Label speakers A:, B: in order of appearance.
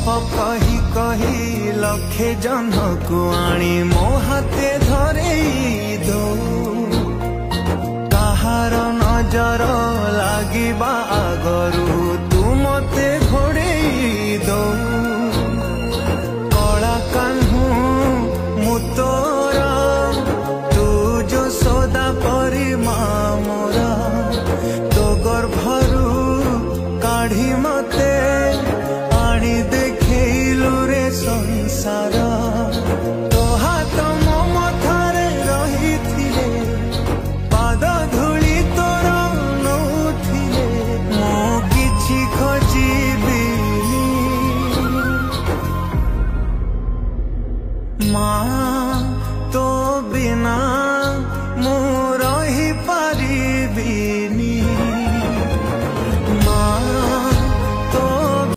A: कही कही लखे जन को आनी मो हाथे धरे दो कहार नजर लागिबा आगरू